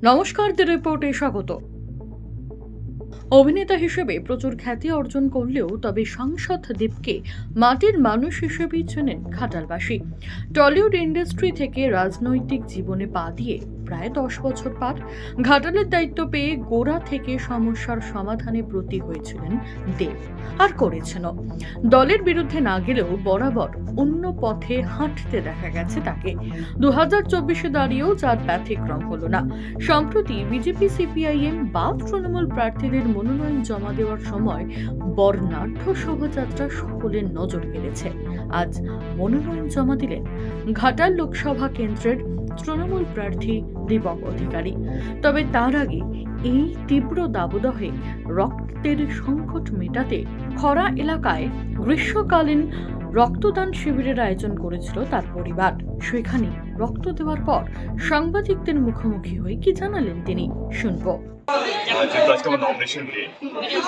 নমস্কার, দ্য রিপোর্টে স্বাগত। অভিনেতা হিসেবে প্রচুর খ্যাতি অর্জন করলেও তবে সাংসদ দীপকে মাটির মানুষ হিসেবেই চেনেন ঘাটালবাসী। টলিউড ইন্ডাস্ট্রি থেকে রাজনৈতিক জীবনে পা দিয়ে প্রায় 10 বছর পার, ঘাটালের দায়িত্ব পেয়ে গোড়া থেকে সমস্যার সমাধানে ব্রতী হয়েছিলেন দেব, আর করেছেন। দলের বিরুদ্ধে না গেলেও বরাবর অন্য পথে হাঁটতে দেখা গেছে তাকে। 2024-এ দাঁড়িয়েও যার ব্যতিক্রম হলো না। সম্প্রতি বিজেপি, সিপিআইএম বা তৃণমূল প্রার্থীদের মনোনয়ন জমা দেওয়ার সময় বর্ণাঢ্য শোভাযাত্রা সকলের নজর কেড়েছে। আজ মনোনয়ন জমা দিলেন ঘাটাল লোকসভা কেন্দ্রের তৃণমূল প্রার্থী দীপক অধিকারী। তবে তার আগে এই তীব্র দাবদাহে রক্তের সংকট মেটাতে খরা এলাকায় গ্রীষ্মকালীন রক্তদান শিবিরের আয়োজন করেছিল তার পরিবার। সেখানে রক্ত দেওয়ার পর সাংবাদিকদের মুখোমুখি হয়ে কি জানালেন তিনি, শুনবো। যেহেতু আজকে আমার নমিনেশন ডে,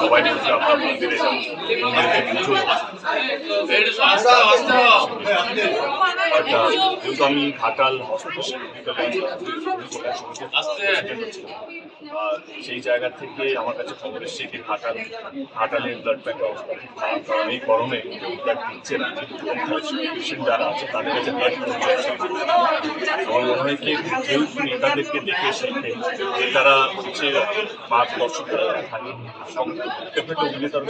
সবাই বলছে আমরা মন্দিরে যাবো, যেহেতু আমি ঘাটাল সেই জায়গা থেকে আমার কাছে খবর এসছে কি ঘাটালের ব্লাড ব্যাংক খারাপ, কারণ এই গরমে কেউ ব্লাড দিচ্ছে না। পেশেন্ট যারা আছে তাদের কাছে ব্লাড আমার মনে হয় কি কেউ নেতাদেরকে দেখে শিখে তারা হচ্ছে 5-10 থাকে অভিনেতার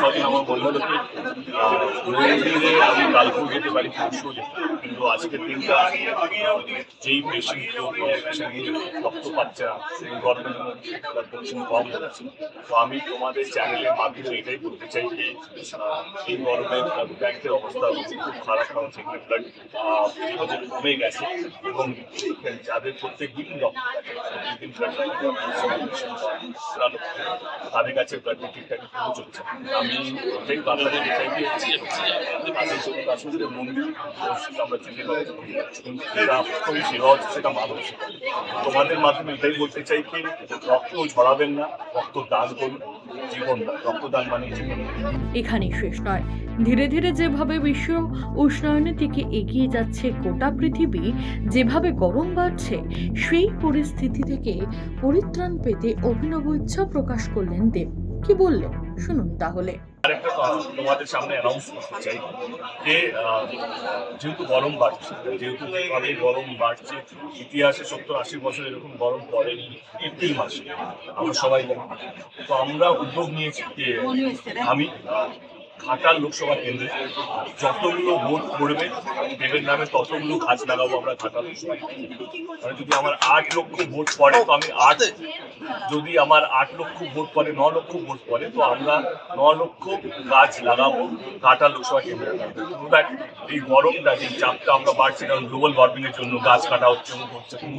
সবই আমার মনে হলো কি মন্দিরে আমি কালকেও যেতে পারি, পরশু কিন্তু আজকের দিনটা যেই পেশেন্ট রক্ত পাচ্ছে না, সেই গরমের কম হচ্ছে। তো আমি তোমাদের চ্যানেলের মাধ্যমে এটাই বলতে চাই যে এই গরমে ব্যাংকের অবস্থা খুব খারাপ, কারণ সেখানে ব্লাড কমে গেছে এবং যাদের প্রত্যেক দিন তাদের কাছে ঠিকঠাক চলছে। আমি এই বাংলাদেশ চাইতে আসলে মন্দির আমরা চিনতে পারি, প্রথম সেবা হচ্ছে সেটা মানুষ। তোমাদের মাধ্যমে এটাই বলতে চাই কি রক্ত ঝরাবেন না, রক্ত দান করুন, জীবন রক্তদান মানে জীবন। এখানেই শেষ নয়, ধীরে ধীরে যেভাবে বিশ্ব উষ্ণায়নের দিকে এগিয়ে যাচ্ছে গোটা পৃথিবী, যেভাবে গরম বাড়ছে, সেই পরিস্থিতি থেকে পরিত্রাণ পেতে অভিনব ইচ্ছা প্রকাশ করলেন দেব। কি বললেন শুনুন তাহলে। আরেকটা তোমাদের সামনে অ্যানাউন্স করতে চাই যে যেহেতু গরম বাড়ছে, যেহেতু যেভাবে গরম বাড়ছে, ইতিহাসে 70-80 বছর এরকম গরম পড়েনি এপ্রিল মাসে, আমরা সবাই জানি। তো আমরা উদ্যোগ নিয়েছি যে আমি ঘাটাল লোকসভা কেন্দ্রে যতগুলো ভোট পড়বে দেবের নামে ততগুলো গাছ লাগাবো আমরা ঘাটাল লোকসভা। মানে যদি আমার 8 লক্ষ ভোট পড়ে তো আমি যদি আমার 8 লক্ষ ভোট পড়ে, 9 লক্ষ ভোট পড়ে তো আমরা 9 লক্ষ গাছ লাগাবো ঘাটাল লোকসভা কেন্দ্রে। এই গরমটা, যে চাপটা আমরা বাড়ছে, কারণ গ্লোবাল ওয়ার্মিং এর জন্য গাছ কাটা হচ্ছে,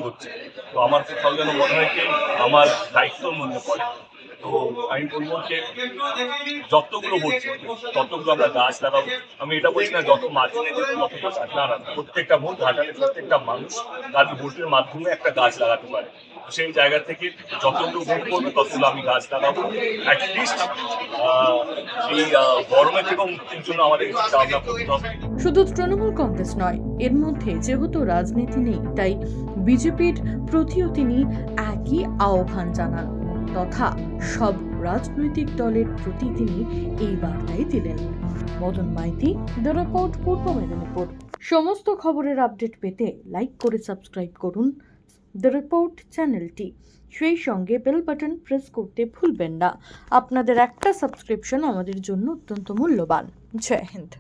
হচ্ছে। তো আমার কোথাও যেন মনে হয় কি আমার দায়িত্বর মধ্যে পড়ে। তো আমি বলবো যে যতগুলো ভোট ততগুলো আমরা গাছ লাগাবো। আমি এটা বলছি না যত মার্জিনে তত গাছ না, প্রত্যেকটা ভোট ঘাটালে প্রত্যেকটা মানুষ তার ভোটের মাধ্যমে একটা গাছ লাগাতে পারে। সেই জায়গা থেকে যতগুলো ভোট করবে ততগুলো আমি গাছ লাগাবো। অ্যাটলিস্ট এই গরমের থেকে মুক্তির জন্য আমাদের চিন্তা করতে হবে। শুধু তৃণমূল কংগ্রেস নয়, এর মধ্যে যেহেতু রাজনীতি নেই, তাই বিজেপির প্রতিও তিনি একই আহ্বান জানান তথা সব রাজনৈতিক দলের প্রতি তিনি এই বার্তাই দিলেন। মদন মাইতি, দ্য রিপোর্ট, পূর্ব মেদিনীপুর। সমস্ত খবরের আপডেট পেতে লাইক করে সাবস্ক্রাইব করুন দ্য রিপোর্ট চ্যানেলটি। সেই সঙ্গে বেল বাটন প্রেস করতে ভুলবেন না। আপনাদের একটা সাবস্ক্রিপশন আমাদের জন্য অত্যন্ত মূল্যবান। জয় হিন্দ।